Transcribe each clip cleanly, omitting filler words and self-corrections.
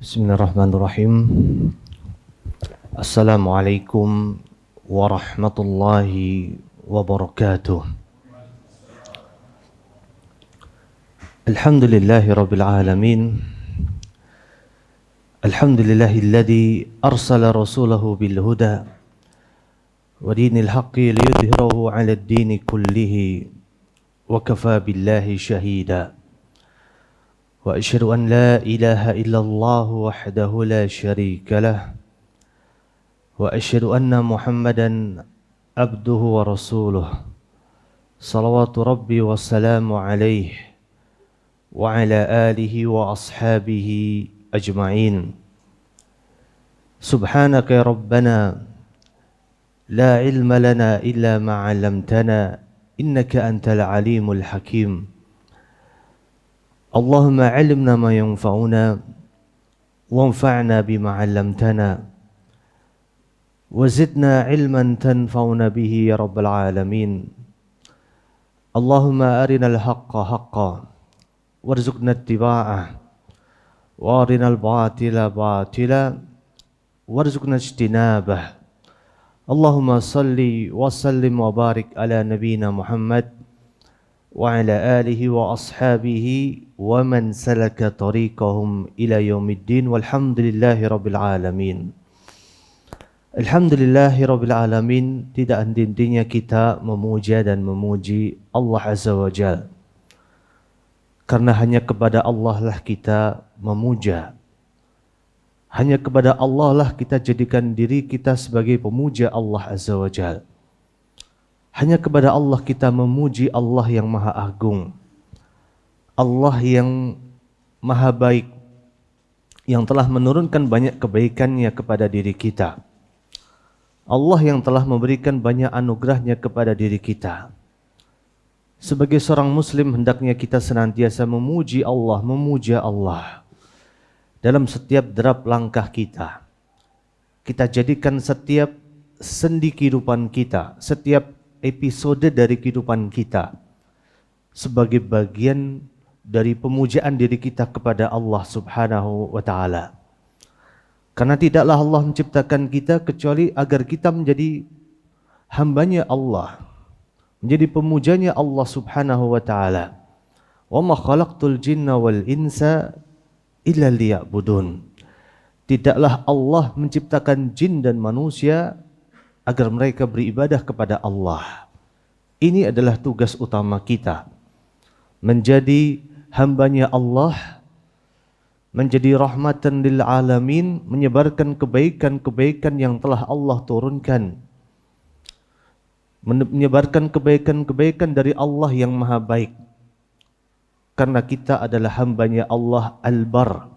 Bismillahirrahmanirrahim. Assalamualaikum warahmatullahi wabarakatuh. Alhamdulillahi rabbil alamin. Alhamdulillahilladzi arsala rasulahu bil huda wa dinil haqqi liyudhhirahu 'ala ad-dini kullihi wa kafa billahi shahida. Wa asyhadu an la ilaha illallah wahdahu la syarika lah wa asyhadu anna Muhammadan abduhu wa rasuluh salawatu rabbi wa salamu alaihi wa ala alihi wa ashabihi ajma'in. Subhanaka ya Rabbana la ilma lana illa ma 'allamtana innaka antal alimul hakim. Allahumma 'allimna ma yanfa'una wanfa'na bima 'allamtana wa zidna 'ilman tanfa'una bihi ya rabbal alamin. Allahumma arinal haqqa haqqan warzuqna ittiba'ah wa arinal batila batila warzuqna ijtinabah. Allahumma salli wa sallim wa barik ala nabiyyina Muhammad wa ala alihi wa ashabihi wa man salaka tariqahum ila yaumiddin walhamdulillahi rabbil alamin. Alhamdulillahi rabbil alamin. Tidak henti-hentinya kita memuja dan memuji Allah Azza wa Jalla, karena hanya kepada Allah lah kita memuja, hanya kepada Allah lah kita jadikan diri kita sebagai pemuja Allah Azza wa Jalla. Hanya kepada Allah kita memuji Allah yang maha agung, Allah yang maha baik, yang telah menurunkan banyak kebaikannya kepada diri kita, Allah yang telah memberikan banyak anugerahnya kepada diri kita. Sebagai seorang muslim hendaknya kita senantiasa memuji Allah, memuja Allah dalam setiap derap langkah kita. Kita jadikan setiap sendi kehidupan kita, setiap episode dari kehidupan kita sebagai bagian dari pemujaan diri kita kepada Allah Subhanahu wa taala. Karena tidaklah Allah menciptakan kita kecuali agar kita menjadi hambanya Allah, menjadi pemujanya Allah Subhanahu wa taala. Wa ma khalaqtul jinna wal insa illa liya'budun. Tidaklah Allah menciptakan jin dan manusia agar mereka beribadah kepada Allah. Ini adalah tugas utama kita, menjadi hambanya Allah, menjadi rahmatan lil alamin, menyebarkan kebaikan-kebaikan yang telah Allah turunkan, menyebarkan kebaikan-kebaikan dari Allah yang maha baik. Karena kita adalah hambanya Allah Al-Bar,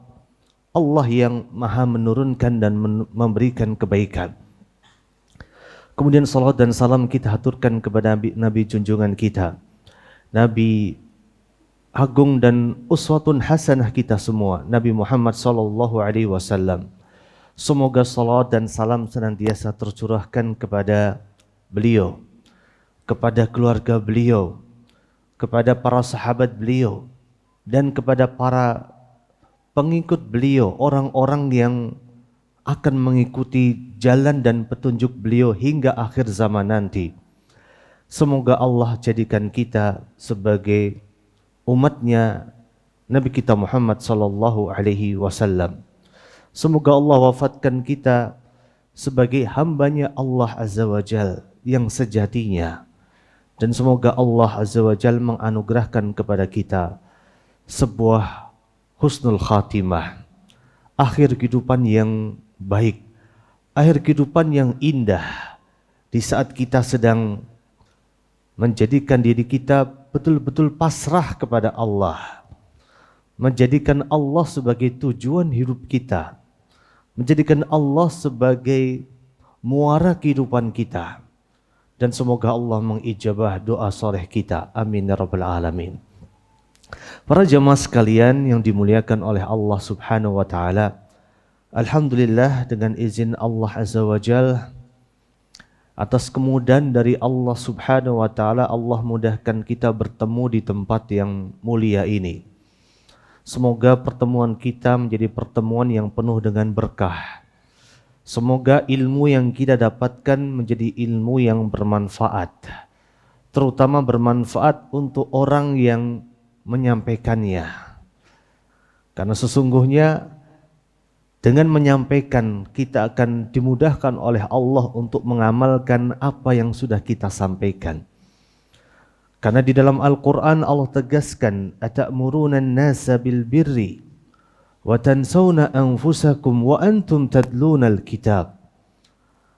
Allah yang maha menurunkan dan memberikan kebaikan. Kemudian salawat dan salam kita haturkan kepada Nabi junjungan kita, Nabi agung dan uswatun hasanah kita semua, Nabi Muhammad sallallahu alaihi wasallam. Semoga salawat dan salam senantiasa tercurahkan kepada beliau, kepada keluarga beliau, kepada para sahabat beliau, dan kepada para pengikut beliau, orang-orang yang akan mengikuti jalan dan petunjuk beliau hingga akhir zaman nanti. Semoga Allah jadikan kita sebagai umatnya Nabi kita Muhammad sallallahu alaihi wasallam. Semoga Allah wafatkan kita sebagai hambanya Allah Azza wa Jal yang sejatinya. Dan semoga Allah Azza wa Jal menganugerahkan kepada kita sebuah husnul khatimah, akhir kehidupan yang baik, akhir kehidupan yang indah, di saat kita sedang menjadikan diri kita betul-betul pasrah kepada Allah, menjadikan Allah sebagai tujuan hidup kita, menjadikan Allah sebagai muara kehidupan kita. Dan semoga Allah mengijabah doa soleh kita. Amin ya rabbal alamin. Para jamaah sekalian yang dimuliakan oleh Allah Subhanahu wa taala, alhamdulillah dengan izin Allah Azza wa Jalla, atas kemudahan dari Allah Subhanahu wa taala, Allah mudahkan kita bertemu di tempat yang mulia ini. Semoga pertemuan kita menjadi pertemuan yang penuh dengan berkah. Semoga ilmu yang kita dapatkan menjadi ilmu yang bermanfaat, terutama bermanfaat untuk orang yang menyampaikannya. Karena sesungguhnya dengan menyampaikan kita akan dimudahkan oleh Allah untuk mengamalkan apa yang sudah kita sampaikan. Karena di dalam Al-Quran Allah tegaskan, "Ata'muruna an-nasa bil birri wa tansawna anfusakum wa antum tadluna al-kitab."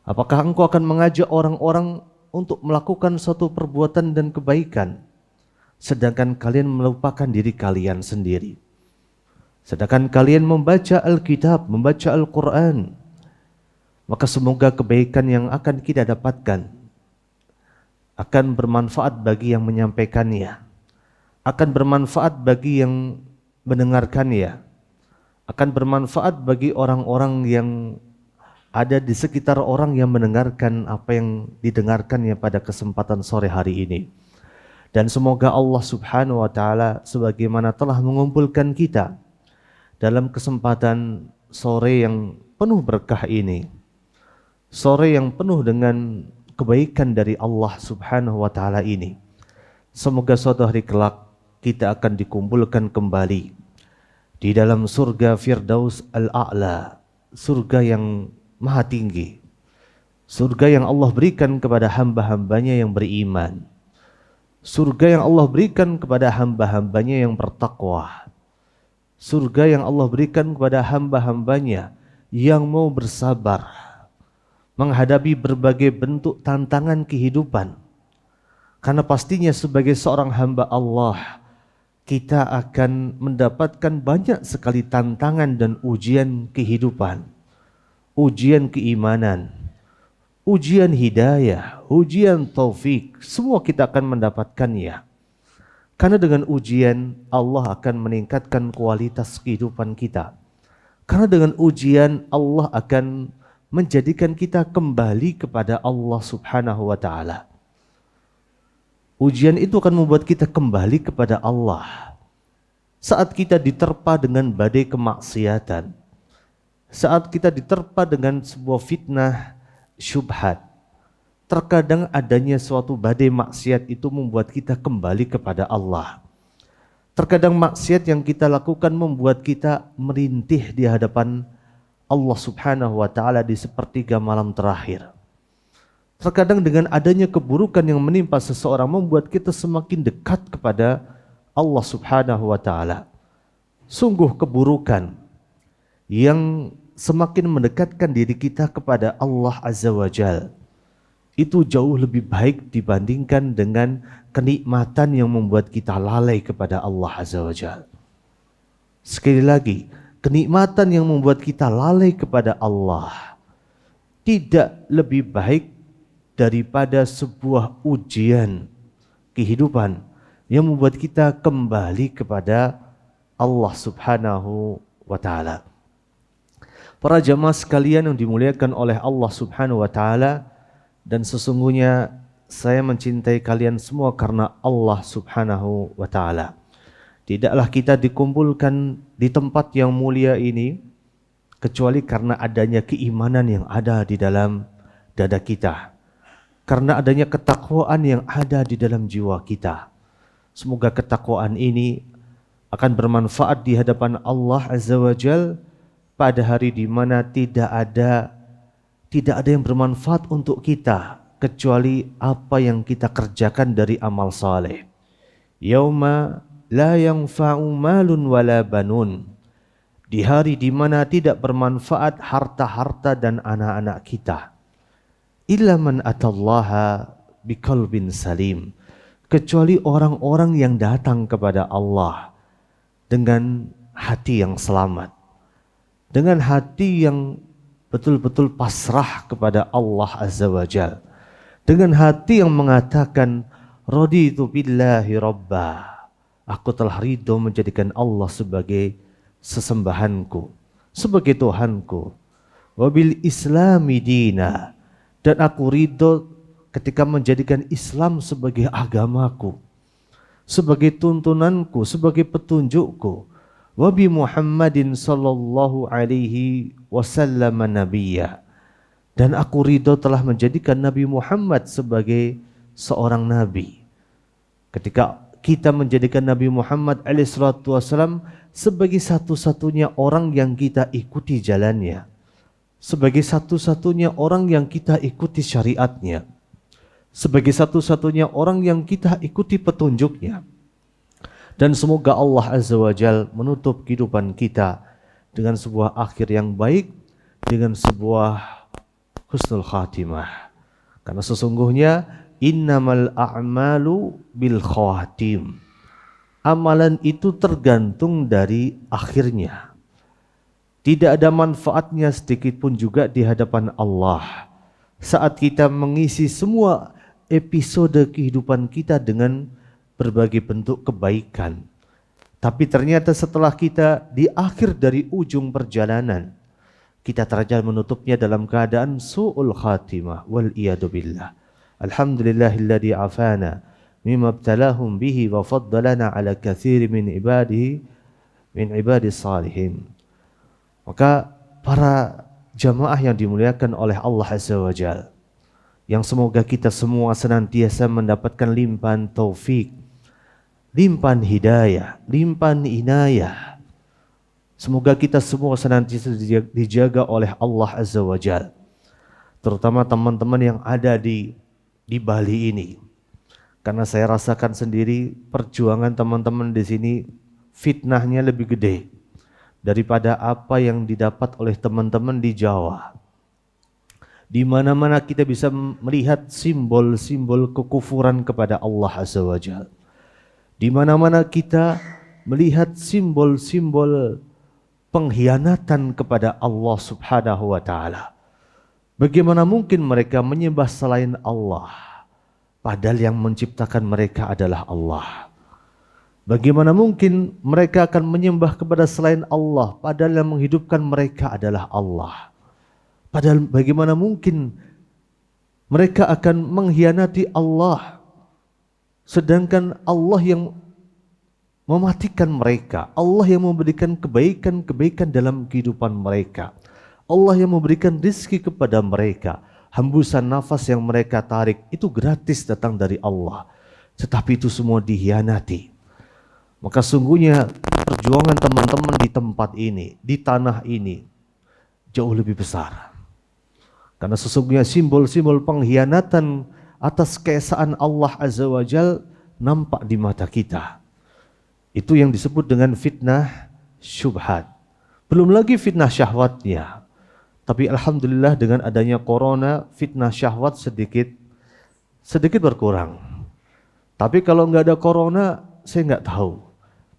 Apakah engkau akan mengajak orang-orang untuk melakukan suatu perbuatan dan kebaikan, sedangkan kalian melupakan diri kalian sendiri? Sedangkan kalian membaca Alkitab, membaca Al-Quran, maka semoga kebaikan yang akan kita dapatkan akan bermanfaat bagi yang menyampaikannya, akan bermanfaat bagi yang mendengarkannya, akan bermanfaat bagi orang-orang yang ada di sekitar orang yang mendengarkan apa yang didengarkannya pada kesempatan sore hari ini. Dan semoga Allah Subhanahu wa Ta'ala sebagaimana telah mengumpulkan kita dalam kesempatan sore yang penuh berkah ini, sore yang penuh dengan kebaikan dari Allah Subhanahu wa Ta'ala ini, semoga suatu hari kelak kita akan dikumpulkan kembali di dalam surga Firdaus Al-A'la, surga yang maha tinggi, surga yang Allah berikan kepada hamba-hambanya yang beriman, surga yang Allah berikan kepada hamba-hambanya yang bertakwa, surga yang Allah berikan kepada hamba-hambanya yang mau bersabar menghadapi berbagai bentuk tantangan kehidupan. Karena pastinya sebagai seorang hamba Allah, kita akan mendapatkan banyak sekali tantangan dan ujian kehidupan, ujian keimanan, ujian hidayah, ujian taufik, semua kita akan mendapatkannya. Karena dengan ujian Allah akan meningkatkan kualitas kehidupan kita. Karena dengan ujian Allah akan menjadikan kita kembali kepada Allah Subhanahu wa Ta'ala. Ujian itu akan membuat kita kembali kepada Allah. Saat kita diterpa dengan badai kemaksiatan, saat kita diterpa dengan sebuah fitnah syubhat, terkadang adanya suatu badai maksiat itu membuat kita kembali kepada Allah. Terkadang maksiat yang kita lakukan membuat kita merintih di hadapan Allah Subhanahu wa Ta'ala di sepertiga malam terakhir. Terkadang dengan adanya keburukan yang menimpa seseorang membuat kita semakin dekat kepada Allah Subhanahu wa Ta'ala. Sungguh keburukan yang semakin mendekatkan diri kita kepada Allah Azza wa Jal, itu jauh lebih baik dibandingkan dengan kenikmatan yang membuat kita lalai kepada Allah Azza wa Jal. Sekali lagi, kenikmatan yang membuat kita lalai kepada Allah tidak lebih baik daripada sebuah ujian kehidupan yang membuat kita kembali kepada Allah Subhanahu wa Ta'ala. Para jamaah sekalian yang dimuliakan oleh Allah Subhanahu wa Ta'ala, dan sesungguhnya saya mencintai kalian semua karena Allah Subhanahu wa Ta'ala. Tidaklah kita dikumpulkan di tempat yang mulia ini kecuali karena adanya keimanan yang ada di dalam dada kita, karena adanya ketakwaan yang ada di dalam jiwa kita. Semoga ketakwaan ini akan bermanfaat di hadapan Allah Azza wa Jal pada hari di mana tidak ada yang bermanfaat untuk kita kecuali apa yang kita kerjakan dari amal saleh. Yauma la yanfa'u malun wala banun. Di hari di mana tidak bermanfaat harta-harta dan anak-anak kita. Illa man atallaha biqalbin salim. Kecuali orang-orang yang datang kepada Allah dengan hati yang selamat, dengan hati yang betul-betul pasrah kepada Allah Azza wa Jal, dengan hati yang mengatakan raditu billahi rabba, aku telah ridho menjadikan Allah sebagai sesembahanku, sebagai Tuhanku, wabil islami dina, dan aku ridho ketika menjadikan Islam sebagai agamaku, sebagai tuntunanku, sebagai petunjukku. wa bi Muhammadin sallallahu alaihi wasallam nabiyya. Dan aku ridho telah menjadikan Nabi Muhammad sebagai seorang nabi. Ketika kita menjadikan Nabi Muhammad alaihissalatu wassalam sebagai satu-satunya orang yang kita ikuti jalannya, sebagai satu-satunya orang yang kita ikuti syariatnya, sebagai satu-satunya orang yang kita ikuti petunjuknya. Dan semoga Allah Azza wa Jal menutup kehidupan kita dengan sebuah akhir yang baik, dengan sebuah husnul khatimah. Karena sesungguhnya innamal a'malu bil khawatim. Amalan itu tergantung dari akhirnya. Tidak ada manfaatnya sedikit pun juga di hadapan Allah saat kita mengisi semua episode kehidupan kita dengan berbagai bentuk kebaikan. Tapi ternyata setelah kita di akhir dari ujung perjalanan, kita terjal menutupnya dalam keadaan su'ul khatimah wal iyadu billah. Alhamdulillahilladzi afana mimma ibtalahum bihi wa faddalana ala katsiri min ibadis salihin. Maka para jamaah yang dimuliakan oleh Allah Azza wa Jalla, yang semoga kita semua senantiasa mendapatkan limpahan taufik, limpahan hidayah, limpahan inayah. Semoga kita semua senantiasa dijaga oleh Allah Azza wa Jalla. Terutama teman-teman yang ada di Bali ini. Karena saya rasakan sendiri perjuangan teman-teman di sini, fitnahnya lebih gede daripada apa yang didapat oleh teman-teman di Jawa. Di mana-mana kita bisa melihat simbol-simbol kekufuran kepada Allah Azza wa Jalla. Di mana-mana kita melihat simbol-simbol pengkhianatan kepada Allah Subhanahu wa taala. Bagaimana mungkin mereka menyembah selain Allah, padahal yang menciptakan mereka adalah Allah. Bagaimana mungkin mereka akan menyembah kepada selain Allah, padahal yang menghidupkan mereka adalah Allah. Padahal bagaimana mungkin mereka akan mengkhianati Allah, sedangkan Allah yang mematikan mereka, Allah yang memberikan kebaikan-kebaikan dalam kehidupan mereka, Allah yang memberikan rizki kepada mereka. Hembusan nafas yang mereka tarik itu gratis datang dari Allah, tetapi itu semua dikhianati. Maka sungguhnya perjuangan teman-teman di tempat ini, di tanah ini jauh lebih besar. Karena sesungguhnya simbol-simbol pengkhianatan atas keesaan Allah Azza wa Jal nampak di mata kita. Itu yang disebut dengan fitnah syubhat. Belum lagi fitnah syahwatnya. Tapi alhamdulillah dengan adanya corona, fitnah syahwat sedikit berkurang. Tapi kalau nggak ada corona, saya nggak tahu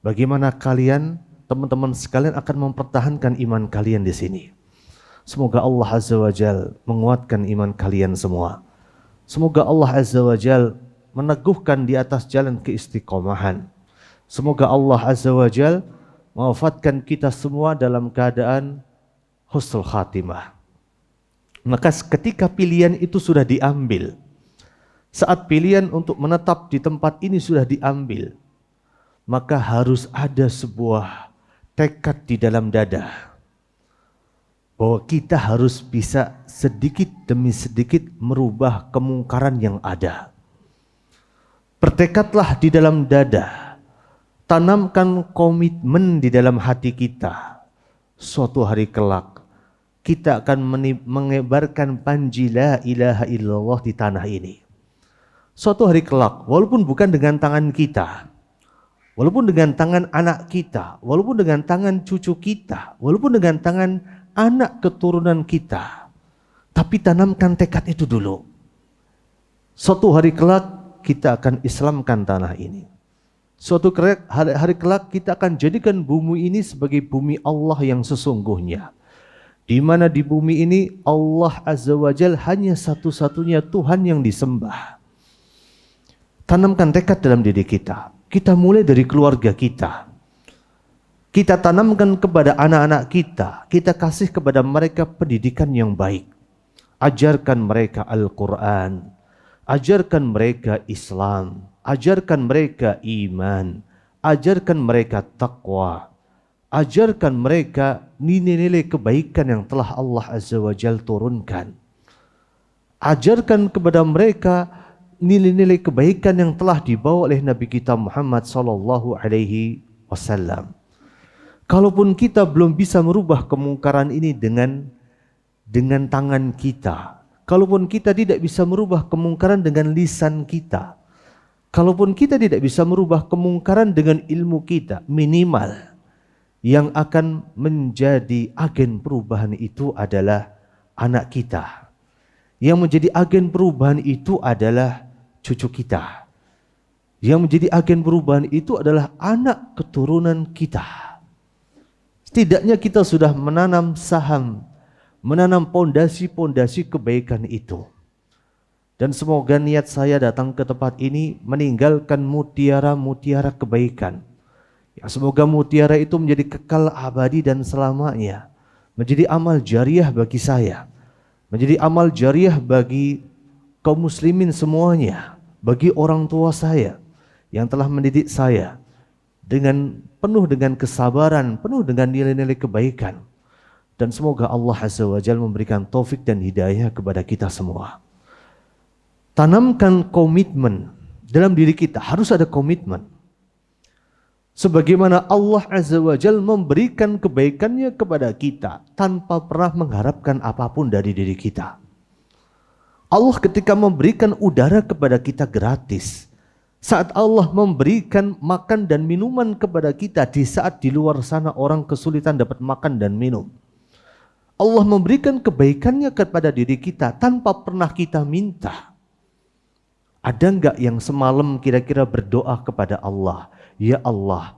bagaimana kalian, teman-teman sekalian akan mempertahankan iman kalian di sini. Semoga Allah Azza wa Jal menguatkan iman kalian semua. Semoga Allah Azza wa Jal meneguhkan di atas jalan keistiqomahan. Semoga Allah Azza wa Jal mewafatkan kita semua dalam keadaan husnul khatimah. Maka ketika pilihan itu sudah diambil, saat pilihan untuk menetap di tempat ini sudah diambil, maka harus ada sebuah tekad di dalam dada bahwa kita harus bisa sedikit demi sedikit merubah kemungkaran yang ada. Bertekadlah di dalam dada, tanamkan komitmen di dalam hati kita. Suatu hari kelak kita akan menyebarkan panji la ilaha illallah di tanah ini. Suatu hari kelak, walaupun bukan dengan tangan kita, walaupun dengan tangan anak kita, walaupun dengan tangan cucu kita, walaupun dengan tangan anak keturunan kita, tapi tanamkan tekad itu dulu. Suatu hari kelak kita akan Islamkan tanah ini. Suatu hari kelak kita akan jadikan bumi ini sebagai bumi Allah yang sesungguhnya. Di mana di bumi ini Allah Azza wa Jal hanya satu-satunya Tuhan yang disembah. Tanamkan tekad dalam diri kita. Kita mulai dari keluarga kita. Kita tanamkan kepada anak-anak kita. Kita kasih kepada mereka pendidikan yang baik. Ajarkan mereka Al-Quran. Ajarkan mereka Islam. Ajarkan mereka iman. Ajarkan mereka taqwa. Ajarkan mereka nilai-nilai kebaikan yang telah Allah Azza wa Jalla turunkan. Ajarkan kepada mereka nilai-nilai kebaikan yang telah dibawa oleh Nabi kita Muhammad sallallahu alaihi wasallam. Kalaupun kita belum bisa merubah kemungkaran ini dengan tangan kita, kalaupun kita tidak bisa merubah kemungkaran dengan lisan kita, kalaupun kita tidak bisa merubah kemungkaran dengan ilmu kita, minimal yang akan menjadi agen perubahan itu adalah anak kita. Yang menjadi agen perubahan itu adalah cucu kita. Yang menjadi agen perubahan itu adalah anak keturunan kita. Setidaknya kita sudah menanam saham, menanam pondasi-pondasi kebaikan itu. Dan semoga niat saya datang ke tempat ini meninggalkan mutiara-mutiara kebaikan. Ya, semoga mutiara itu menjadi kekal abadi dan selamanya. Menjadi amal jariah bagi saya. Menjadi amal jariah bagi kaum muslimin semuanya. Bagi orang tua saya yang telah mendidik saya penuh dengan kesabaran, penuh dengan nilai-nilai kebaikan. Dan semoga Allah Azza wa Jalla memberikan taufik dan hidayah kepada kita semua. Tanamkan komitmen dalam diri kita, harus ada komitmen. Sebagaimana Allah Azza wa Jalla memberikan kebaikannya kepada kita tanpa pernah mengharapkan apapun dari diri kita. Allah ketika memberikan udara kepada kita gratis, saat Allah memberikan makan dan minuman kepada kita di saat di luar sana orang kesulitan dapat makan dan minum. Allah memberikan kebaikannya kepada diri kita tanpa pernah kita minta. Ada enggak yang semalam kira-kira berdoa kepada Allah, ya Allah,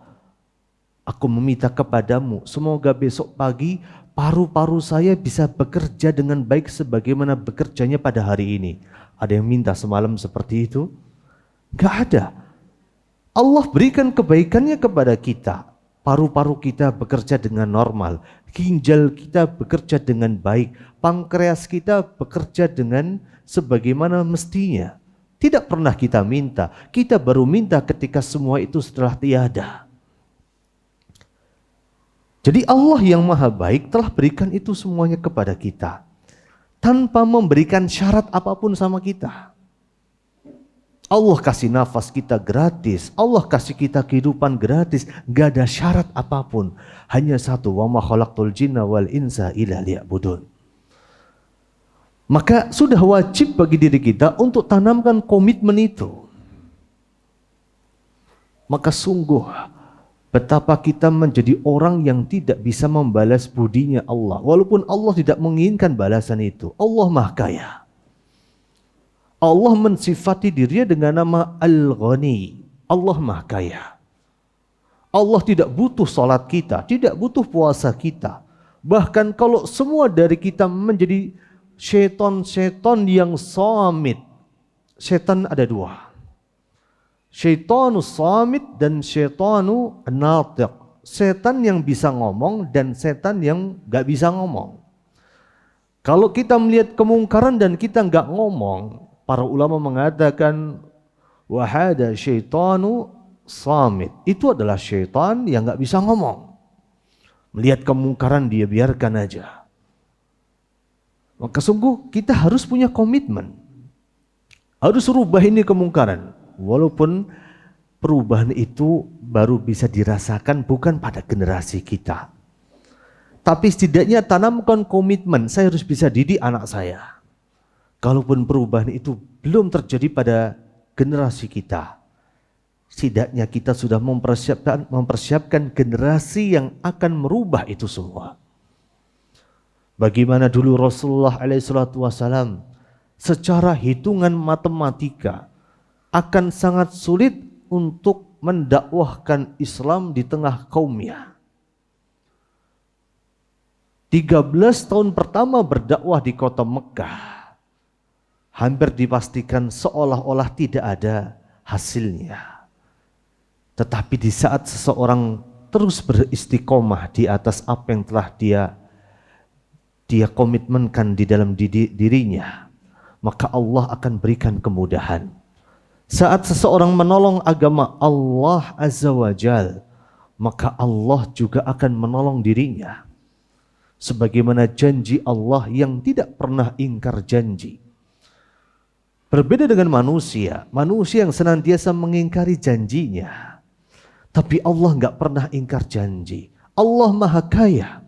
aku meminta kepadamu, semoga besok pagi paru-paru saya bisa bekerja dengan baik sebagaimana bekerjanya pada hari ini. Ada yang minta semalam seperti itu? Enggak ada. Allah berikan kebaikannya kepada kita. Paru-paru kita bekerja dengan normal, ginjal kita bekerja dengan baik, pankreas kita bekerja dengan sebagaimana mestinya. Tidak pernah kita minta, kita baru minta ketika semua itu setelah tiada. Jadi Allah yang maha baik telah berikan itu semuanya kepada kita, tanpa memberikan syarat apapun sama kita. Allah kasih nafas kita gratis, Allah kasih kita kehidupan gratis, gak ada syarat apapun. Hanya satu, wa ma khalaqtul jinna wal insa illa liya'budun. Maka sudah wajib bagi diri kita untuk tanamkan komitmen itu. Maka sungguh betapa kita menjadi orang yang tidak bisa membalas budinya Allah. Walaupun Allah tidak menginginkan balasan itu. Allah Maha Kaya. Allah mensifati dirinya dengan nama Al-Ghani. Allah Maha Kaya. Allah tidak butuh salat kita, tidak butuh puasa kita. Bahkan kalau semua dari kita menjadi syaitan-syaitan yang samit. Syaitan ada dua. Syaitanu samit dan syaitanu natiq. Setan yang bisa ngomong dan setan yang gak bisa ngomong. Kalau kita melihat kemungkaran dan kita gak ngomong, para ulama mengatakan wahada syaitanu samit. Itu adalah syaitan yang gak bisa ngomong. Melihat kemungkaran dia biarkan aja. Maka sungguh kita harus punya komitmen. Harus rubah ini kemungkaran. Walaupun perubahan itu baru bisa dirasakan bukan pada generasi kita. Tapi setidaknya tanamkan komitmen. Saya harus bisa didik anak saya. Kalaupun perubahan itu belum terjadi pada generasi kita, setidaknya kita sudah mempersiapkan generasi yang akan merubah itu semua. Bagaimana dulu Rasulullah SAW secara hitungan matematika akan sangat sulit untuk mendakwahkan Islam di tengah kaumnya. 13 tahun pertama berdakwah di kota Mekah, hampir dipastikan seolah-olah tidak ada hasilnya. Tetapi di saat seseorang terus beristiqomah di atas apa yang telah dia komitmenkan di dalam dirinya, maka Allah akan berikan kemudahan. Saat seseorang menolong agama Allah Azza wa Jal, maka Allah juga akan menolong dirinya. Sebagaimana janji Allah yang tidak pernah ingkar janji. Berbeda dengan manusia yang senantiasa mengingkari janjinya. Tapi Allah nggak pernah ingkar janji. Allah Maha Kaya.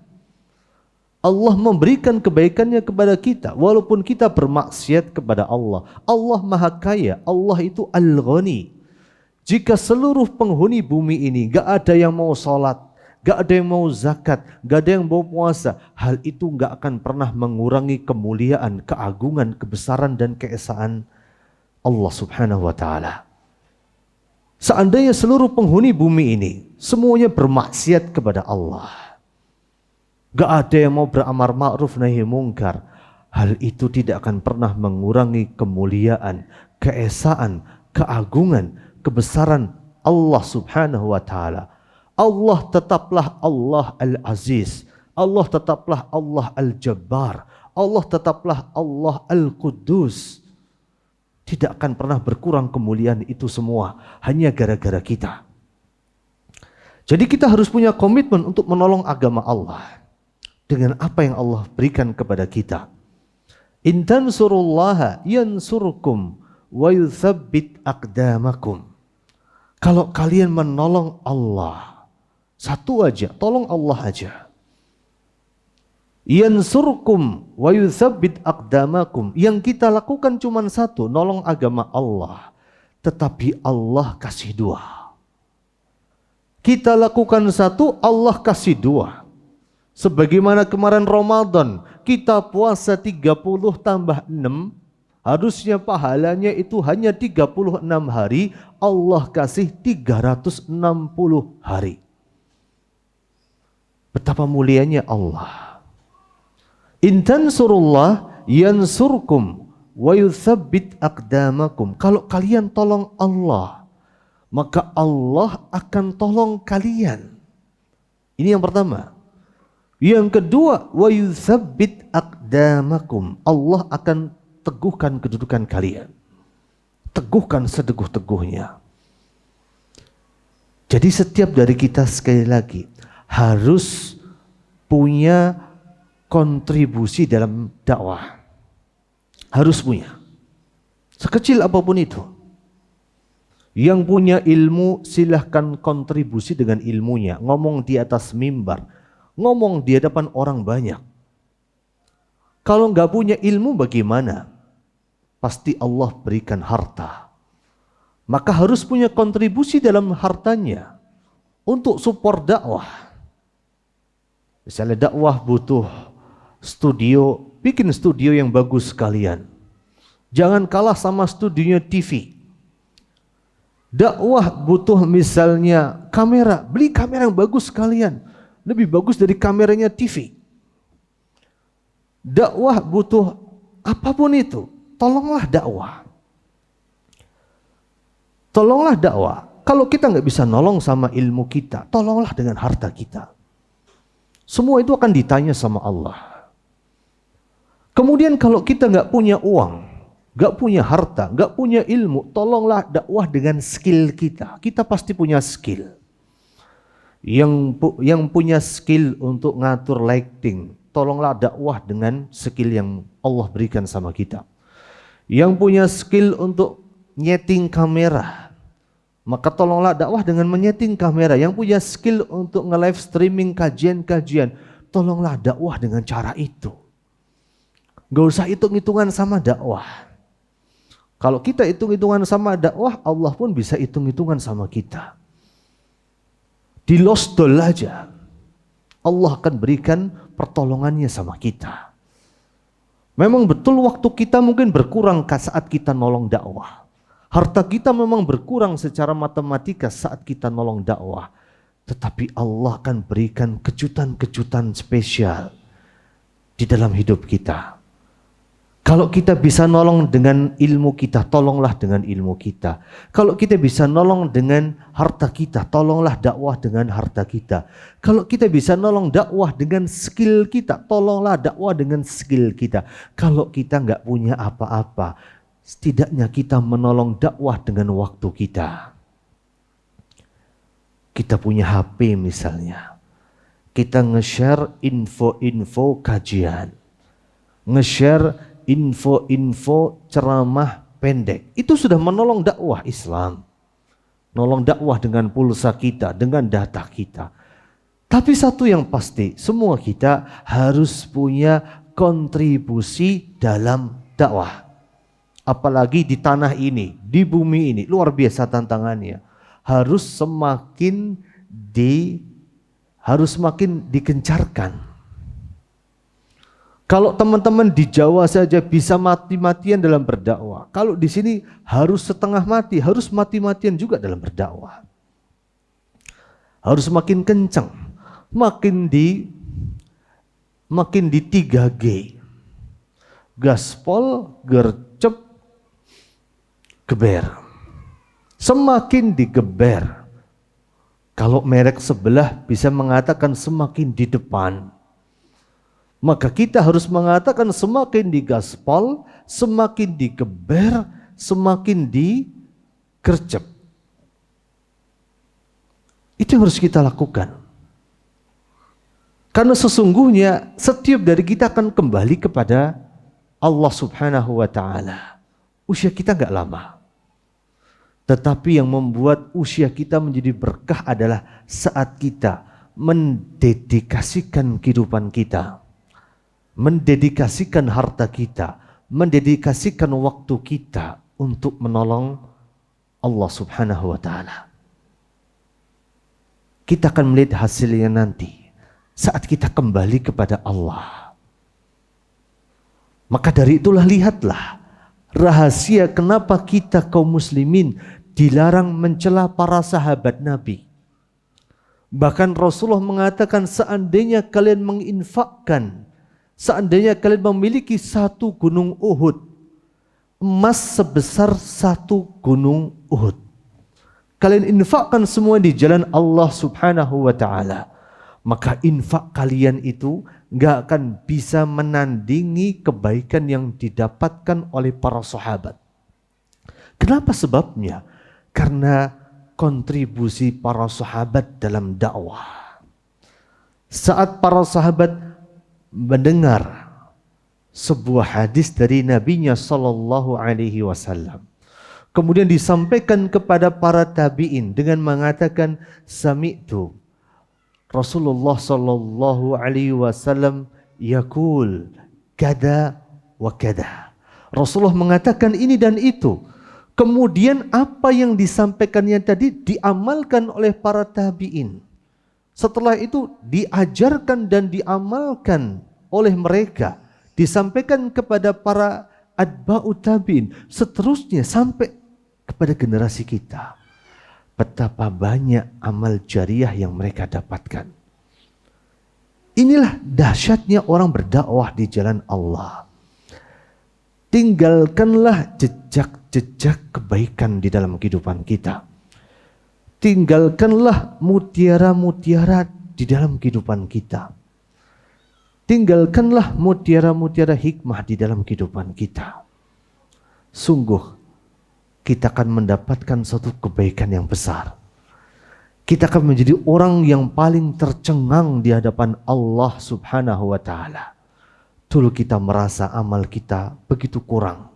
Allah memberikan kebaikannya kepada kita walaupun kita bermaksiat kepada Allah. Allah Maha Kaya. Allah itu Al-Ghani. Jika seluruh penghuni bumi ini gak ada yang mau sholat, gak ada yang mau zakat, gak ada yang mau puasa, hal itu gak akan pernah mengurangi kemuliaan, keagungan, kebesaran dan keesaan Allah Subhanahu wa ta'ala. Seandainya seluruh penghuni bumi ini semuanya bermaksiat kepada Allah, gak ada yang mau beramar ma'ruf nahi mungkar, hal itu tidak akan pernah mengurangi kemuliaan, keesaan, keagungan, kebesaran Allah Subhanahu wa ta'ala. Allah tetaplah Allah Al-Aziz. Allah tetaplah Allah Al-Jabbar. Allah tetaplah Allah Al-Quddus. Tidak akan pernah berkurang kemuliaan itu semua hanya gara-gara kita. Jadi kita harus punya komitmen untuk menolong agama Allah dengan apa yang Allah berikan kepada kita. In tansurullaha yansurkum wa yuthabbit aqdamakum. Kalau kalian menolong Allah, satu aja, tolong Allah aja. Yansurkum wa yuthabbit aqdamakum. Yang kita lakukan cuma satu, nolong agama Allah. Tetapi Allah kasih dua. Kita lakukan satu, Allah kasih dua. Sebagaimana kemarin Ramadan, kita puasa 30 tambah 6. Harusnya pahalanya itu hanya 36 hari, Allah kasih 360 hari. Betapa mulianya Allah. In tansurullah yansurkum wa yuthabbit aqdamakum. Kalau kalian tolong Allah, maka Allah akan tolong kalian. Ini yang pertama. Yang kedua, wa yuthabbit aqdamakum. Allah akan teguhkan kedudukan kalian. Teguhkan seteguh-teguhnya. Jadi setiap dari kita sekali lagi harus punya kontribusi dalam dakwah. Harus punya. Sekecil apapun itu. Yang punya ilmu silahkan kontribusi dengan ilmunya. Ngomong di atas mimbar. Ngomong di hadapan orang banyak. Kalau nggak punya ilmu bagaimana? Pasti Allah berikan harta. Maka harus punya kontribusi dalam hartanya untuk support dakwah. Misalnya dakwah butuh studio, bikin studio yang bagus sekalian. Jangan kalah sama studionya TV. Dakwah butuh misalnya kamera, beli kamera yang bagus sekalian. Lebih bagus dari kameranya TV. Dakwah butuh apapun itu. Tolonglah dakwah. Tolonglah dakwah. Kalau kita nggak bisa nolong sama ilmu kita, tolonglah dengan harta kita. Semua itu akan ditanya sama Allah. Kemudian kalau kita nggak punya uang, nggak punya harta, nggak punya ilmu, tolonglah dakwah dengan skill kita. Kita pasti punya skill. Yang punya skill untuk ngatur lighting, tolonglah dakwah dengan skill yang Allah berikan sama kita. Yang punya skill untuk nyeting kamera, maka tolonglah dakwah dengan menyeting kamera. Yang punya skill untuk nge-live streaming kajian-kajian, tolonglah dakwah dengan cara itu. Gak usah hitung-hitungan sama dakwah. Kalau kita hitung-hitungan sama dakwah, Allah pun bisa hitung-hitungan sama kita. Di lost doll aja, Allah akan berikan pertolongannya sama kita. Memang betul waktu kita mungkin berkurang saat kita nolong dakwah. Harta kita memang berkurang secara matematika saat kita nolong dakwah. Tetapi Allah akan berikan kejutan-kejutan spesial di dalam hidup kita. Kalau kita bisa nolong dengan ilmu kita, tolonglah dengan ilmu kita. Kalau kita bisa nolong dengan harta kita, tolonglah dakwah dengan harta kita. Kalau kita bisa nolong dakwah dengan skill kita, tolonglah dakwah dengan skill kita. Kalau kita nggak punya apa-apa, setidaknya kita menolong dakwah dengan waktu kita. Kita punya HP misalnya. Kita nge-share info-info kajian. Nge-share info-info ceramah pendek. Itu sudah menolong dakwah Islam. Nolong dakwah dengan pulsa kita, dengan data kita. Tapi satu yang pasti, semua kita harus punya kontribusi dalam dakwah. Apalagi di tanah ini, di bumi ini, luar biasa tantangannya. Harus semakin digencarkan. Kalau teman-teman di Jawa saja bisa mati-matian dalam berdakwah, kalau di sini harus setengah mati, harus mati-matian juga dalam berdakwah. Harus makin kencang, makin di 3G. Gaspol, gercep, geber. Semakin digeber. Kalau merek sebelah bisa mengatakan semakin di depan. Maka kita harus mengatakan semakin digaspol, semakin digeber, semakin digercep. Itu yang harus kita lakukan. Karena sesungguhnya setiap dari kita akan kembali kepada Allah Subhanahu wa Ta'ala. Usia kita enggak lama. Tetapi yang membuat usia kita menjadi berkah adalah saat kita mendedikasikan kehidupan kita, mendedikasikan harta kita, mendedikasikan waktu kita untuk menolong Allah Subhanahu wa Ta'ala. Kita akan melihat hasilnya nanti saat kita kembali kepada Allah. Maka dari itulah lihatlah rahasia kenapa kita kaum muslimin dilarang mencela para sahabat Nabi. Bahkan Rasulullah mengatakan seandainya kalian menginfakkan, seandainya kalian memiliki satu gunung Uhud, emas sebesar satu gunung Uhud, kalian infakkan semua di jalan Allah Subhanahu wa Ta'ala, maka infak kalian itu gak akan bisa menandingi kebaikan yang didapatkan oleh para sahabat. Kenapa sebabnya? Karena kontribusi para sahabat dalam dakwah. Saat para sahabat mendengar sebuah hadis dari Nabinya Sallallahu Alaihi Wasallam, kemudian disampaikan kepada para tabi'in dengan mengatakan sami'tu Rasulullah Sallallahu Alaihi Wasallam yaqul kada wa kada. Rasulullah mengatakan ini dan itu. Kemudian apa yang disampaikannya tadi diamalkan oleh para tabi'in. Setelah itu diajarkan dan diamalkan oleh mereka. Disampaikan kepada para atba'u tabi'in. Seterusnya sampai kepada generasi kita. Betapa banyak amal jariah yang mereka dapatkan. Inilah dahsyatnya orang berdakwah di jalan Allah. Tinggalkanlah jejak-jejak kebaikan di dalam kehidupan kita. Tinggalkanlah mutiara-mutiara di dalam kehidupan kita. Tinggalkanlah mutiara-mutiara hikmah di dalam kehidupan kita. Sungguh kita akan mendapatkan suatu kebaikan yang besar. Kita akan menjadi orang yang paling tercengang di hadapan Allah Subhanahu wa Ta'ala. Dulu kita merasa amal kita begitu kurang.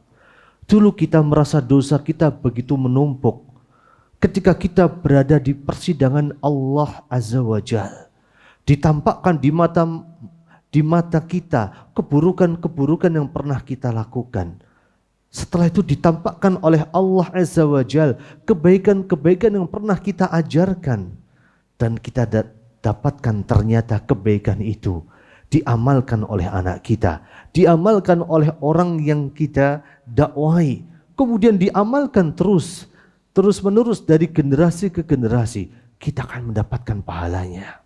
Dulu kita merasa dosa kita begitu menumpuk. Ketika kita berada di persidangan Allah Azza wa Jalla, ditampakkan di mata kita keburukan-keburukan yang pernah kita lakukan. Setelah itu ditampakkan oleh Allah Azza wa Jalla kebaikan-kebaikan yang pernah kita ajarkan. Dan kita dapatkan ternyata kebaikan itu diamalkan oleh anak kita, diamalkan oleh orang yang kita dakwai, kemudian diamalkan terus menerus dari generasi ke generasi, kita akan mendapatkan pahalanya.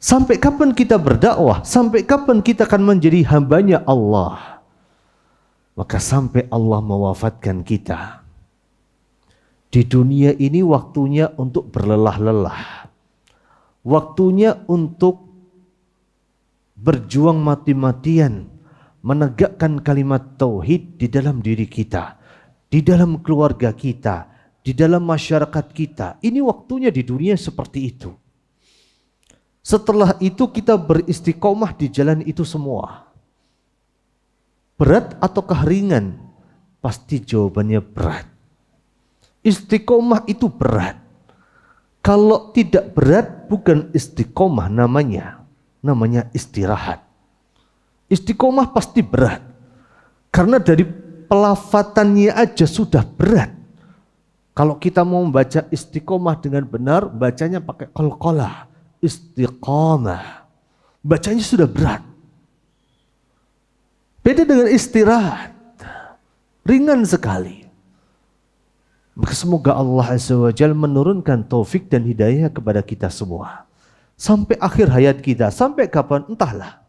Sampai kapan kita berdakwah? Sampai kapan kita akan menjadi hambanya Allah? Maka sampai Allah mewafatkan kita. Di dunia ini waktunya untuk berlelah-lelah. Waktunya untuk berjuang mati-matian, menegakkan kalimat tauhid di dalam diri kita, di dalam keluarga kita, di dalam masyarakat kita. Ini waktunya di dunia seperti itu. Setelah itu kita beristiqomah di jalan itu semua. Berat ataukah ringan? Pasti jawabannya berat. Istiqomah itu berat. Kalau tidak berat bukan istiqomah namanya. Namanya istirahat. Istiqomah pasti berat. Karena dari pelafatannya aja sudah berat. Kalau kita mau membaca istiqomah dengan benar, bacanya pakai qalqalah. Istiqomah. Bacanya sudah berat. Beda dengan istirahat. Ringan sekali. Maka semoga Allah Azza wa Jalla menurunkan taufik dan hidayah kepada kita semua. Sampai akhir hayat kita, sampai kapan entahlah.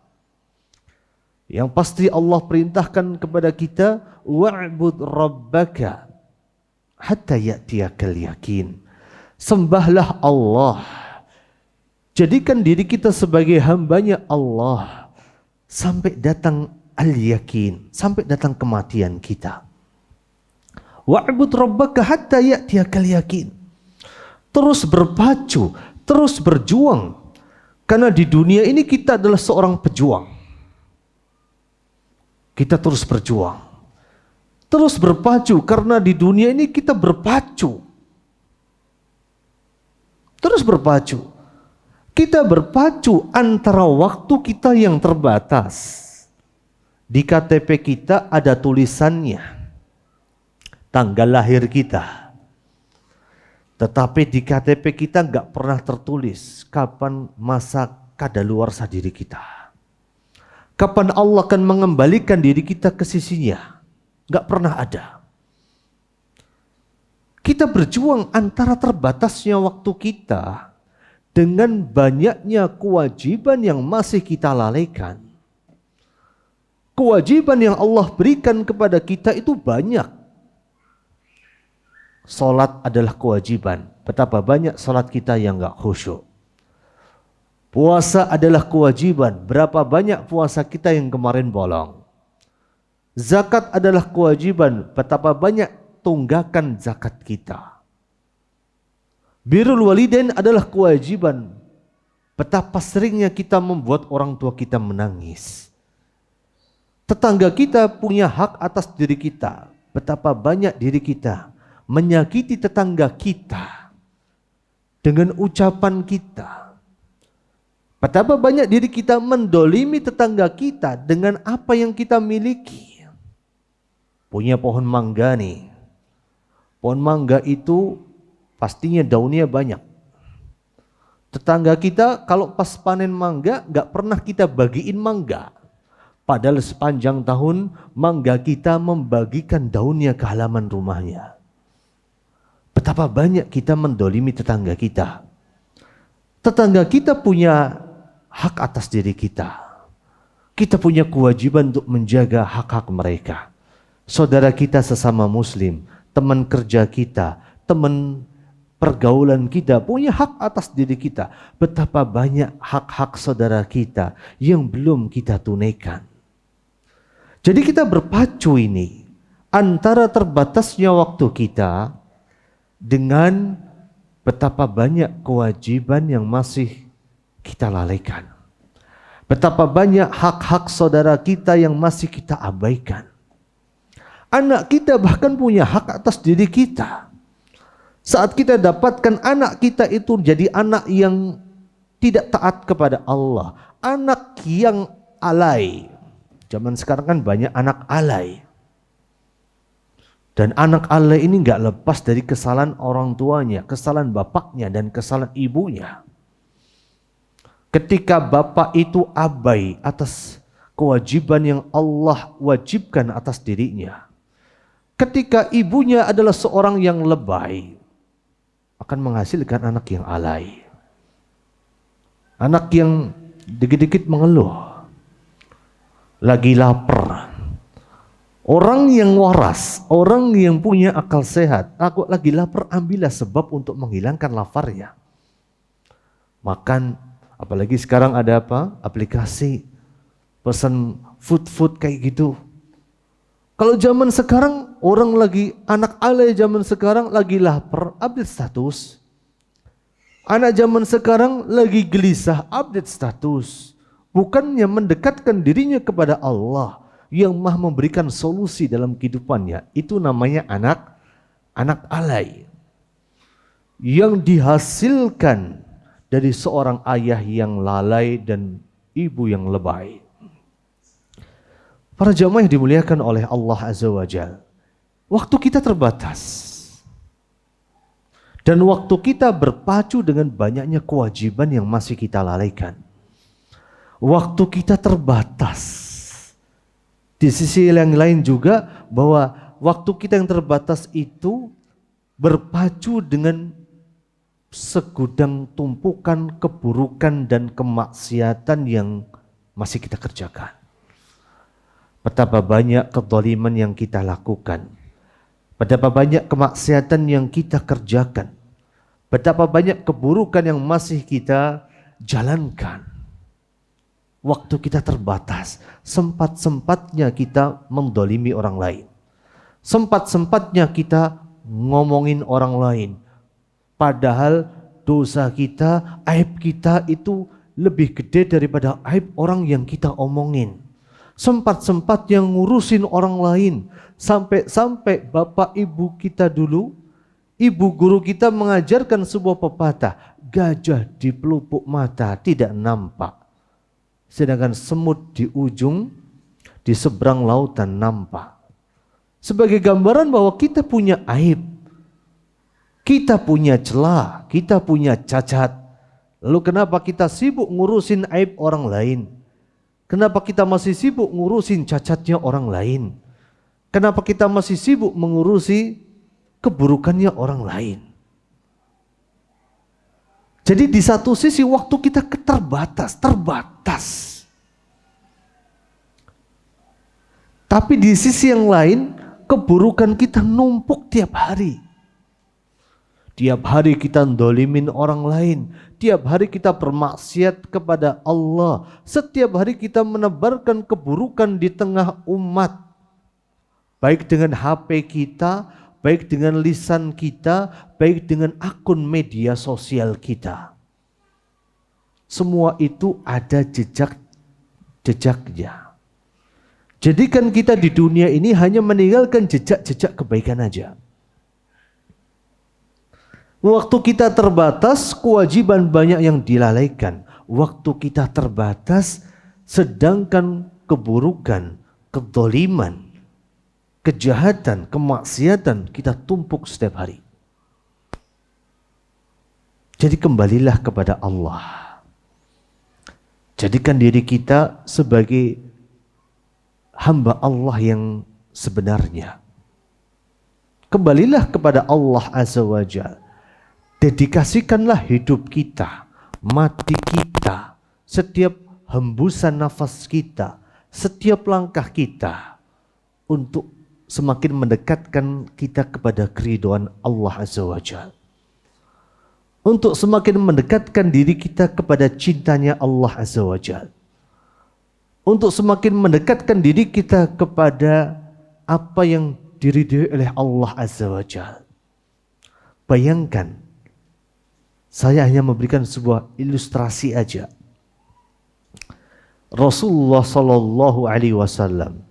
Yang pasti Allah perintahkan kepada kita, wa'bud rabbaka hatta ya'tiyakal yakin. Sembahlah Allah. Jadikan diri kita sebagai hambanya Allah sampai datang al-yakin, sampai datang kematian kita. Wa'bud rabbaka hatta ya'tiyakal yakin. Terus berpacu, terus berjuang. Karena di dunia ini kita adalah seorang pejuang. Kita terus berjuang. Terus berpacu karena di dunia ini kita berpacu. Terus berpacu. Kita berpacu antara waktu kita yang terbatas. Di KTP kita ada tulisannya, tanggal lahir kita. Tetapi di KTP kita nggak pernah tertulis kapan masa kadaluarsa diri kita. Kapan Allah akan mengembalikan diri kita ke sisinya. Nggak pernah ada. Kita berjuang antara terbatasnya waktu kita dengan banyaknya kewajiban yang masih kita lalaikan. Kewajiban yang Allah berikan kepada kita itu banyak. Salat adalah kewajiban. Betapa banyak salat kita yang gak khusyuk. Puasa adalah kewajiban. Berapa banyak puasa kita yang kemarin bolong. Zakat adalah kewajiban. Betapa banyak tunggakan zakat kita. Birrul walidain adalah kewajiban. Betapa seringnya kita membuat orang tua kita menangis. Tetangga kita punya hak atas diri kita. Betapa banyak diri kita menyakiti tetangga kita dengan ucapan kita. Betapa banyak diri kita mendolimi tetangga kita dengan apa yang kita miliki. Punya pohon mangga nih. Pohon mangga itu pastinya daunnya banyak. Tetangga kita kalau pas panen mangga gak pernah kita bagiin mangga. Padahal sepanjang tahun mangga kita membagikan daunnya ke halaman rumahnya. Betapa banyak kita mendolimi tetangga kita. Tetangga kita punya hak atas diri kita. Kita punya kewajiban untuk menjaga hak-hak mereka. Saudara kita sesama muslim, teman kerja kita, teman pergaulan kita punya hak atas diri kita. Betapa banyak hak-hak saudara kita yang belum kita tunaikan. Jadi kita berpacu ini antara terbatasnya waktu kita dengan betapa banyak kewajiban yang masih kita lalaikan. Betapa banyak hak-hak saudara kita yang masih kita abaikan. Anak kita bahkan punya hak atas diri kita. Saat kita dapatkan anak kita itu jadi anak yang tidak taat kepada Allah. Anak yang alay. Zaman sekarang kan banyak anak alay. Dan anak alay ini gak lepas dari kesalahan orang tuanya, kesalahan bapaknya dan kesalahan ibunya. Ketika bapak itu abai atas kewajiban yang Allah wajibkan atas dirinya. Ketika ibunya adalah seorang yang lebay, akan menghasilkan anak yang alay. Anak yang dikit-dikit mengeluh. Lagi lapar. Orang yang waras, orang yang punya akal sehat, aku lagi lapar, ambillah sebab untuk menghilangkan laparnya. Makan, apalagi sekarang ada apa? Aplikasi pesan food kayak gitu. Kalau zaman sekarang orang lagi, anak alay zaman sekarang lagi lapar, update status. Anak zaman sekarang lagi gelisah, update status. Bukannya mendekatkan dirinya kepada Allah yang Maha memberikan solusi dalam kehidupannya. Itu namanya anak alay. Yang dihasilkan dari seorang ayah yang lalai dan ibu yang lebay. Para jamaah yang dimuliakan oleh Allah Azza wa Jalla, waktu kita terbatas. Dan waktu kita berpacu dengan banyaknya kewajiban yang masih kita lalaikan. Waktu kita terbatas. Di sisi yang lain juga bahwa waktu kita yang terbatas itu berpacu dengan segudang tumpukan keburukan dan kemaksiatan yang masih kita kerjakan. Betapa banyak kezaliman yang kita lakukan. Betapa banyak kemaksiatan yang kita kerjakan. Betapa banyak keburukan yang masih kita jalankan. Waktu kita terbatas. Sempat-sempatnya kita mendolimi orang lain. Sempat-sempatnya kita ngomongin orang lain. Padahal dosa kita, aib kita itu lebih gede daripada aib orang yang kita omongin. Sempat-sempat yang ngurusin orang lain. Sampai bapak ibu kita dulu, ibu guru kita mengajarkan sebuah pepatah. Gajah di pelupuk mata tidak nampak. Sedangkan semut di ujung, di seberang lautan nampak. Sebagai gambaran bahwa kita punya aib. Kita punya celah, kita punya cacat. Lalu kenapa kita sibuk ngurusin aib orang lain? Kenapa kita masih sibuk ngurusin cacatnya orang lain? Kenapa kita masih sibuk mengurusi keburukannya orang lain? Jadi di satu sisi waktu kita terbatas. Tapi di sisi yang lain keburukan kita numpuk tiap hari. Tiap hari kita ndolimin orang lain. Tiap hari kita bermaksiat kepada Allah. Setiap hari kita menebarkan keburukan di tengah umat. Baik dengan HP kita, baik dengan lisan kita, baik dengan akun media sosial kita. Semua itu ada jejak-jejaknya. Jadikan kita di dunia ini hanya meninggalkan jejak-jejak kebaikan aja. Waktu kita terbatas, kewajiban banyak yang dilalaikan. Waktu kita terbatas, sedangkan keburukan, kedzaliman, kejahatan, kemaksiatan kita tumpuk setiap hari. Jadi kembalilah kepada Allah. Jadikan diri kita sebagai hamba Allah yang sebenarnya. Kembalilah kepada Allah Azza wa Jalla. Dedikasikanlah hidup kita, mati kita, setiap hembusan nafas kita, setiap langkah kita untuk semakin mendekatkan kita kepada keridhaan Allah Azza wa Jalla. Untuk semakin mendekatkan diri kita kepada cintanya Allah Azza wa Jalla. Untuk semakin mendekatkan diri kita kepada apa yang diridhai oleh Allah Azza wa Jalla. Bayangkan, saya hanya memberikan sebuah ilustrasi aja. Rasulullah Sallallahu Alaihi Wasallam,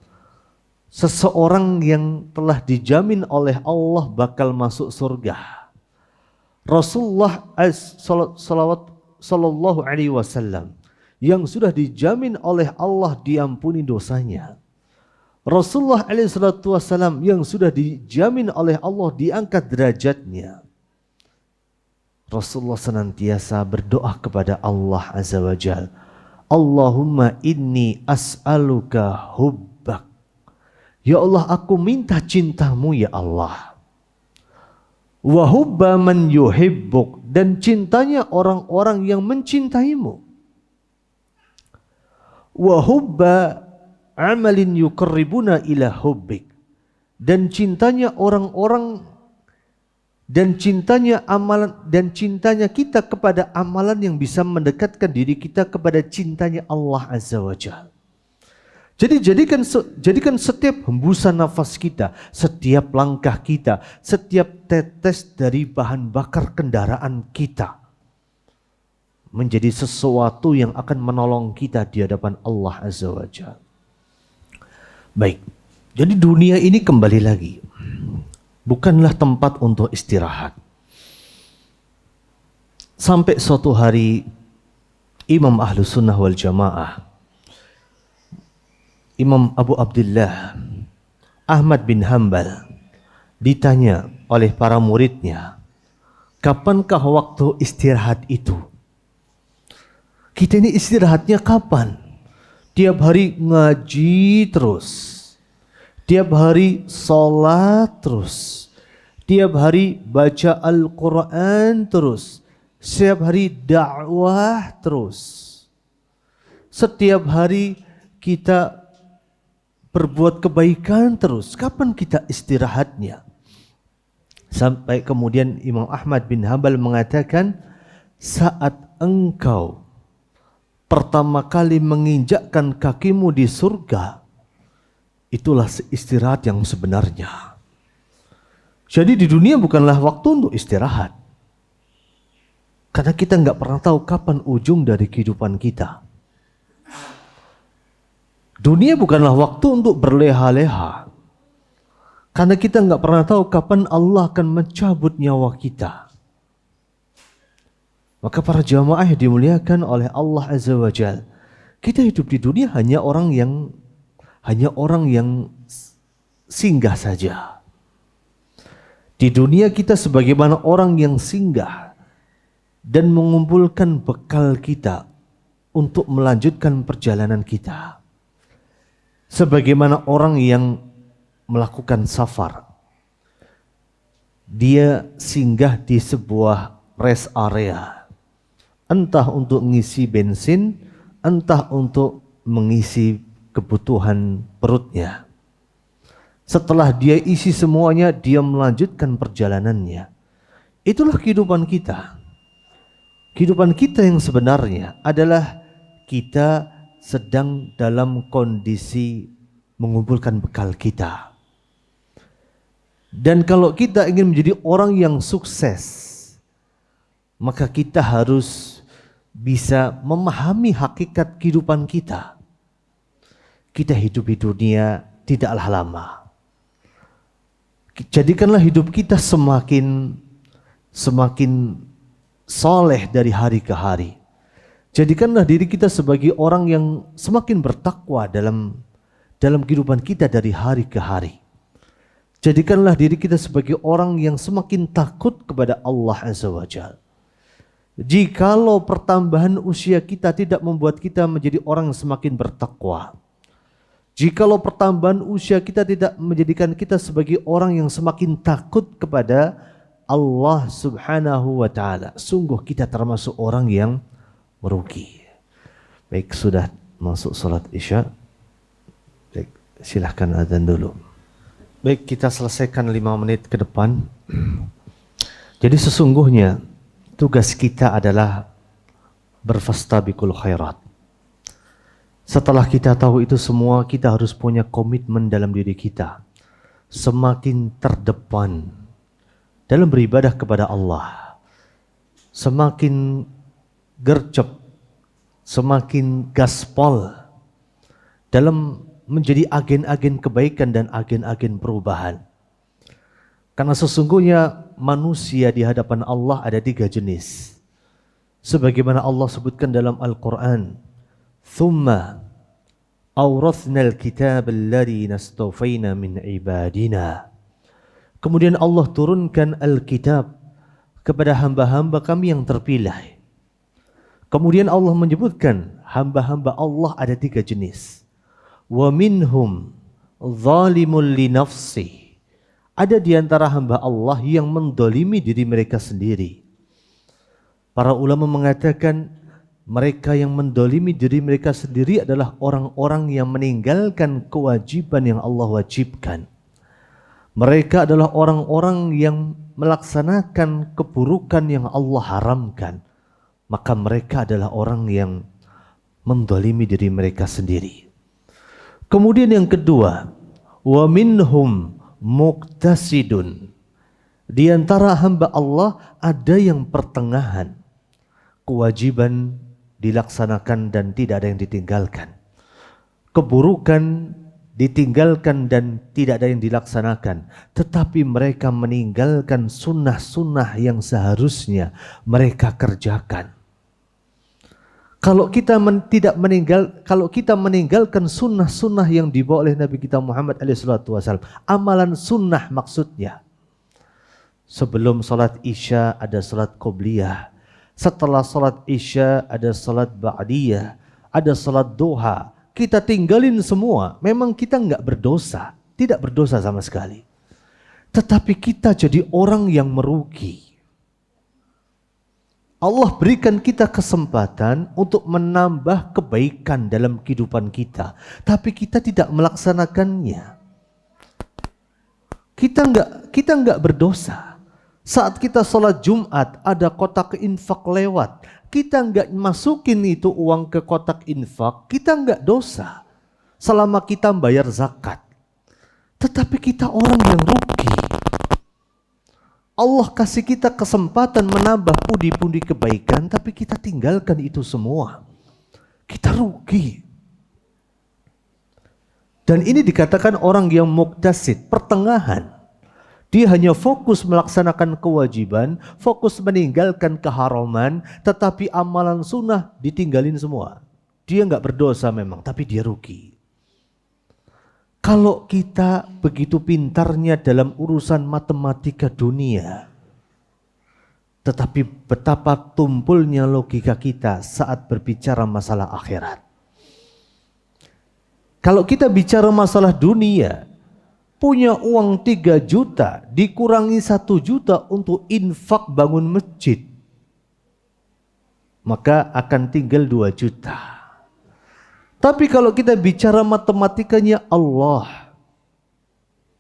seseorang yang telah dijamin oleh Allah bakal masuk surga. Rasulullah Sallallahu Alaihi Wasallam yang sudah dijamin oleh Allah diampuni dosanya. Rasulullah Alaihi Wasallam yang sudah dijamin oleh Allah diangkat derajatnya. Rasulullah senantiasa berdoa kepada Allah Azza wa Jalla. Allahumma inni as'aluka hubbak. Ya Allah, aku minta cintamu ya Allah. Wa hubba man yuhibbuk, dan cintanya orang-orang yang mencintaimu. Wa hubba amalin yuqarribuna ila hubbik, dan cintanya orang-orang dan cintanya amalan dan cintanya kita kepada amalan yang bisa mendekatkan diri kita kepada cintanya Allah Azza wa Jalla. Jadi jadikan setiap hembusan nafas kita, setiap langkah kita, setiap tetes dari bahan bakar kendaraan kita menjadi sesuatu yang akan menolong kita di hadapan Allah Azza wa Jalla. Baik, jadi dunia ini kembali lagi bukanlah tempat untuk istirahat. Sampai suatu hari Imam Ahlus Sunnah wal Jamaah, Imam Abu Abdullah Ahmad bin Hanbal ditanya oleh para muridnya, kapankah waktu istirahat itu? Kita ini istirahatnya kapan? Tiap hari ngaji terus, tiap hari sholat terus, tiap hari baca Al-Quran terus, setiap hari dakwah terus, setiap hari kita berbuat kebaikan terus. Kapan kita istirahatnya? Sampai kemudian Imam Ahmad bin Hanbal mengatakan, saat engkau pertama kali menginjakkan kakimu di surga, itulah istirahat yang sebenarnya. Jadi di dunia bukanlah waktu untuk istirahat, karena kita nggak pernah tahu kapan ujung dari kehidupan kita. Dunia bukanlah waktu untuk berleha-leha, karena kita nggak pernah tahu kapan Allah akan mencabut nyawa kita. Maka para jamaah yang dimuliakan oleh Allah Azza wa Jalla, kita hidup di dunia hanya orang yang singgah saja. Di dunia kita sebagaimana orang yang singgah dan mengumpulkan bekal kita untuk melanjutkan perjalanan kita. Sebagaimana orang yang melakukan safar, dia singgah di sebuah rest area, entah untuk mengisi bensin, entah untuk mengisi kebutuhan perutnya. Setelah dia isi semuanya, dia melanjutkan perjalanannya. Itulah kehidupan kita. Kehidupan kita yang sebenarnya adalah kita sedang dalam kondisi mengumpulkan bekal kita. Dan kalau kita ingin menjadi orang yang sukses, maka kita harus bisa memahami hakikat kehidupan kita. Kita hidup di dunia tidaklah lama. Jadikanlah hidup kita semakin soleh dari hari ke hari. Jadikanlah diri kita sebagai orang yang semakin bertakwa dalam kehidupan kita dari hari ke hari. Jadikanlah diri kita sebagai orang yang semakin takut kepada Allah Azza wa Jalla. Jikalau pertambahan usia kita tidak membuat kita menjadi orang yang semakin bertakwa, jikalau pertambahan usia kita tidak menjadikan kita sebagai orang yang semakin takut kepada Allah Subhanahu wa Ta'ala, sungguh kita termasuk orang yang merugi. Baik, sudah masuk salat Isya. Baik, silahkan azan dulu. Baik, kita selesaikan 5 menit ke depan. Jadi sesungguhnya tugas kita adalah berfastabiqul khairat. Setelah kita tahu itu semua, kita harus punya komitmen dalam diri kita, semakin terdepan dalam beribadah kepada Allah, semakin gercep, semakin gaspol dalam menjadi agen-agen kebaikan dan agen-agen perubahan. Karena sesungguhnya manusia di hadapan Allah ada 3 jenis. Sebagaimana Allah sebutkan dalam Al-Quran, "Thumma awrathnal kitab alladhi nastawfayna min ibadina." Kemudian Allah turunkan Al-Kitab kepada hamba-hamba kami yang terpilih. Kemudian Allah menyebutkan hamba-hamba Allah ada 3 jenis. Wa minhum zalimun li nafsi. Ada di antara hamba Allah yang mendolimi diri mereka sendiri. Para ulama mengatakan mereka yang mendolimi diri mereka sendiri adalah orang-orang yang meninggalkan kewajiban yang Allah wajibkan. Mereka adalah orang-orang yang melaksanakan keburukan yang Allah haramkan. Maka mereka adalah orang yang mendolimi diri mereka sendiri. Kemudian yang kedua, wa minhum muqtasidun. Di antara hamba Allah ada yang pertengahan. Kewajiban dilaksanakan dan tidak ada yang ditinggalkan. Keburukan ditinggalkan dan tidak ada yang dilaksanakan. Tetapi mereka meninggalkan sunnah-sunnah yang seharusnya mereka kerjakan. Kalau kita meninggalkan sunnah-sunnah yang dibawa oleh Nabi kita Muhammad SAW, amalan sunnah maksudnya. Sebelum salat Isya ada salat Qobliyah. Setelah salat Isya ada salat Ba'diyah. Ada salat Duha. Kita tinggalin semua. Memang kita enggak berdosa. Tidak berdosa sama sekali. Tetapi kita jadi orang yang merugi. Allah berikan kita kesempatan untuk menambah kebaikan dalam kehidupan kita. Tapi kita tidak melaksanakannya. Kita enggak berdosa. Saat kita sholat Jumat ada kotak infak lewat. Kita enggak masukin itu uang ke kotak infak. Kita enggak dosa. Selama kita bayar zakat. Tetapi kita orang yang rugi. Allah kasih kita kesempatan menambah pundi-pundi kebaikan, tapi kita tinggalkan itu semua. Kita rugi. Dan ini dikatakan orang yang muqtasid, pertengahan. Dia hanya fokus melaksanakan kewajiban, fokus meninggalkan keharaman, tetapi amalan sunnah ditinggalin semua. Dia nggak berdosa memang, tapi dia rugi. Kalau kita begitu pintarnya dalam urusan matematika dunia, tetapi betapa tumpulnya logika kita saat berbicara masalah akhirat. Kalau kita bicara masalah dunia, punya uang 3 juta, dikurangi 1 juta untuk infak bangun masjid, maka akan tinggal 2 juta. Tapi kalau kita bicara matematikanya Allah,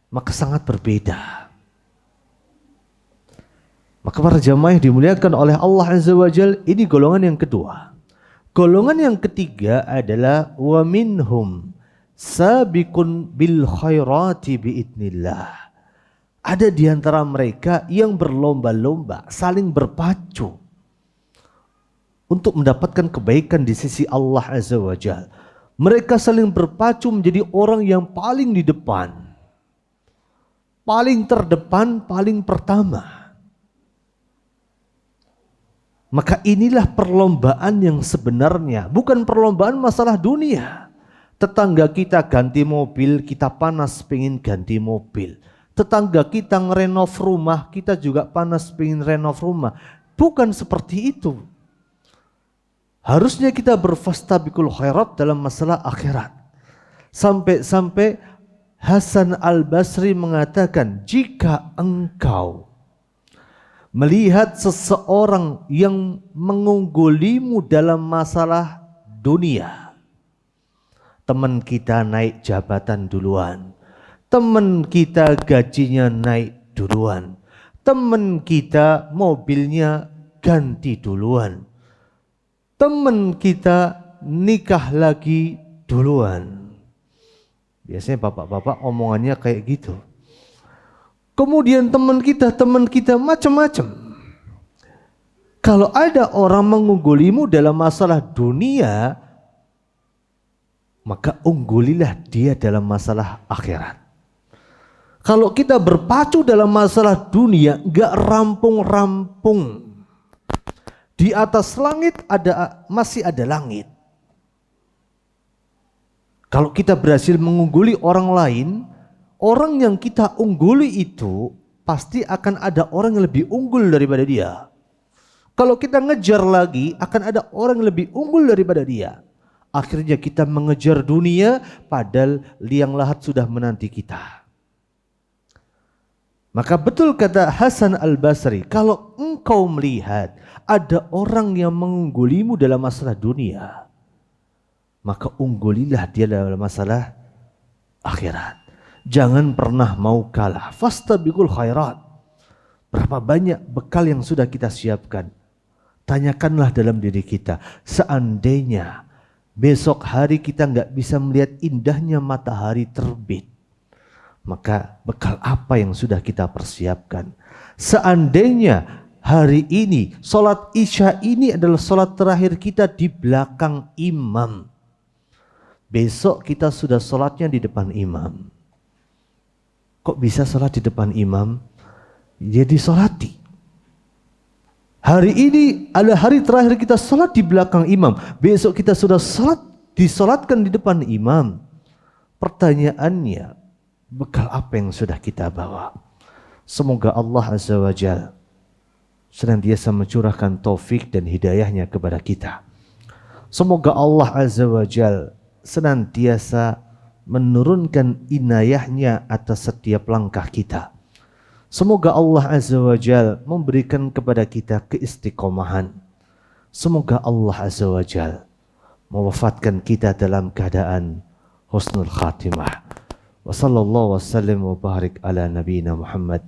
maka sangat berbeda. Maka para jamaah yang dimuliakan oleh Allah Azza wa Jalla, ini golongan yang kedua. Golongan yang ketiga adalah wa minhum sabiqun bil khairati biidnillah. Ada di antara mereka yang berlomba-lomba, saling berpacu untuk mendapatkan kebaikan di sisi Allah Azza wa Jalla. Mereka saling berpacu menjadi orang yang paling di depan. Paling terdepan, paling pertama. Maka inilah perlombaan yang sebenarnya. Bukan perlombaan masalah dunia. Tetangga kita ganti mobil, kita panas pengen ganti mobil. Tetangga kita ngerenov rumah, kita juga panas pengen renov rumah. Bukan seperti itu. Harusnya kita berfastabiqul khairat dalam masalah akhirat. Sampai-sampai Hasan Al-Basri mengatakan, jika engkau melihat seseorang yang mengunggulimu dalam masalah dunia, teman kita naik jabatan duluan, teman kita gajinya naik duluan, teman kita mobilnya ganti duluan, teman kita nikah lagi duluan. Biasanya bapak-bapak omongannya kayak gitu. Kemudian teman kita macam-macam. Kalau ada orang mengunggulimu dalam masalah dunia, maka unggulilah dia dalam masalah akhirat. Kalau kita berpacu dalam masalah dunia, gak rampung-rampung. Di atas langit masih ada langit. Kalau kita berhasil mengungguli orang lain, orang yang kita ungguli itu pasti akan ada orang yang lebih unggul daripada dia. Kalau kita ngejar lagi, akan ada orang yang lebih unggul daripada dia. Akhirnya kita mengejar dunia, padahal liang lahat sudah menanti kita. Maka betul kata Hasan Al-Basri, kalau engkau melihat ada orang yang mengunggulimu dalam masalah dunia, maka unggulilah dia dalam masalah akhirat. Jangan pernah mau kalah. Fastabiqul khairat. Berapa banyak bekal yang sudah kita siapkan. Tanyakanlah dalam diri kita, seandainya besok hari kita nggak bisa melihat indahnya matahari terbit, maka bekal apa yang sudah kita persiapkan? Seandainya hari ini sholat isya ini adalah sholat terakhir kita di belakang imam, besok kita sudah sholatnya di depan imam. Kok bisa sholat di depan imam? Jadi sholati. Hari ini adalah hari terakhir kita sholat di belakang imam. Besok kita sudah disolatkan di depan imam. Pertanyaannya, bekal apa yang sudah kita bawa? Semoga Allah Azza wa Jalla senantiasa mencurahkan taufik dan hidayahnya kepada kita. Semoga Allah Azza wa Jalla senantiasa menurunkan inayahnya atas setiap langkah kita. Semoga Allah Azza wa Jal memberikan kepada kita keistiqomahan. Semoga Allah Azza wa Jal mewafatkan kita dalam keadaan husnul khatimah. Wa sallallahu wasallam wa barik ala nabiyina Muhammad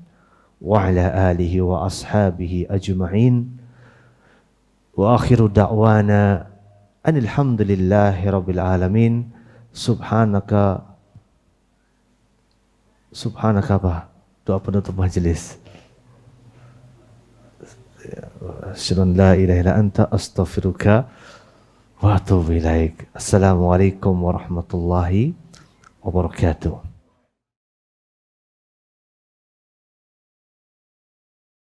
wa ala alihi wa ashabihi ajma'in. Wa akhiru da'wana anil hamdulillahi rabbil alamin. Subhanaka apa? Doa penutup majelis. Asyhadu an la ilaha illa anta astaghfiruka wa atubu ilaik. Assalamualaikum warahmatullahi wabarakatuh.